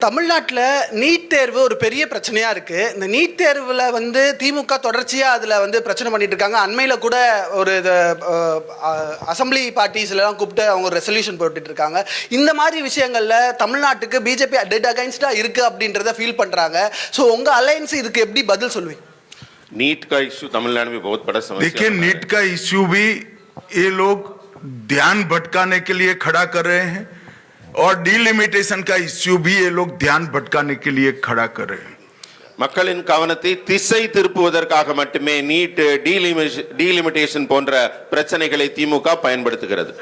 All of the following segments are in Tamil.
தமிழ்நாட்டில் நீட் தேர்வு ஒரு பெரிய பிரச்சனையாக இருக்குது. இந்த நீட் தேர்வில் வந்து திமுக தொடர்ச்சியாக அதில் வந்து பிரச்சனை பண்ணிட்டு இருக்காங்க. அண்மையில் கூட ஒரு அசம்பிளி பார்ட்டிஸ்லாம் கூப்பிட்டு அவங்க ஒரு ரெசல்யூஷன் போட்டுட்டு இருக்காங்க. இந்த மாதிரி விஷயங்களில் தமிழ்நாட்டுக்கு பிஜேபி டெட் அகைன்ஸ்டாக இருக்குது அப்படின்றத ஃபீல் பண்ணுறாங்க. ஸோ உங்கள் அலையன்ஸ் இதுக்கு எப்படி பதில் சொல்லுவீங்க? नीट का इश्यू तमिलनाडु में बहुत बड़ा समस्या। देखिए, नीट का इश्यू भी ये लोग ध्यान भटकाने के लिए खड़ा कर रहे हैं और डीलिमिटेशन का इश्यू भी ये लोग ध्यान भटकाने के लिए खड़ा कर रहे हैं. மக்களின் கவனத்தை திசை திருப்புவதற்காக மட்டுமே நீட் டீலிமிட்டேஷன் போன்ற பிரச்சனைகளை திமுக பயன்படுத்துகிறது.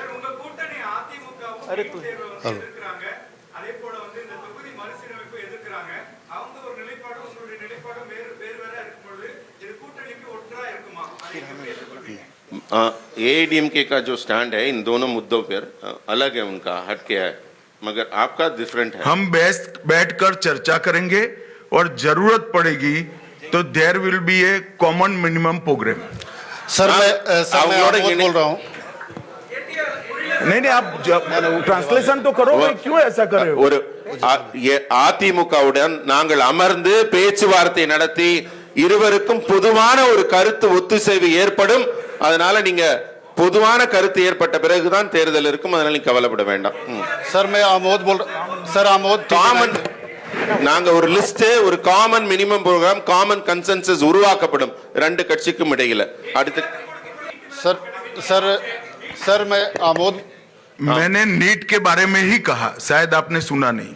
एआईडीएमके का जो स्टैंड है इन दोनों मुद्दों पर अलग है, उनका हटके है, मगर आपका डिफरेंट है. हम बैठकर चर्चा करेंगे और जरूरत पड़ेगी तो there will be a common minimum programme. Sir मैं बोल रहा हूँ. नहीं, आप ट्रांसलेशन तो करो. क्यों ऐसा कर रहे हो? ஒரு அதிமுகவுடன் நாங்கள் அமர்ந்து பேச்சுவார்த்தை நடத்தி இருவருக்கும் பொதுவான ஒரு கருத்து ஒத்துசைவு ஏற்படும். அதனால நீங்க பொதுவான கருத்து ஏற்பட்ட பிறகுதான் தேர்தல் இருக்கும். அதனால நீங்க கவலைப்பட வேண்டாம். सर मैं आमोद बोल रहा. सर आमोद காமன் நாங்க ஒரு லிஸ்ட், ஒரு common minimum programme, common consensus உருவாக்கப்படும் ரெண்டு கட்சிக்கும் இடையில. அடுத்து सर सर सर मैं आमोद. मैंने नीट के बारे में ही कहा, शायद आपने सुना नहीं.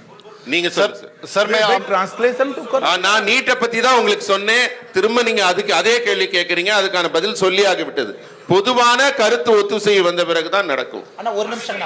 நீங்க सर सर मैं ट्रांसलेशन तो कर. நான் நீட்டை பத்தி தான் உங்களுக்கு சொன்னேன். திரும்ப நீங்க அதுக்கு அதே கேள்வி கேட்கறீங்க. அதுக்கான பதில் சொல்லி ஆகிவிட்டது. பொதுவான கருத்து ஒத்துசைவு வந்த பிறகுதான் நடக்கும்.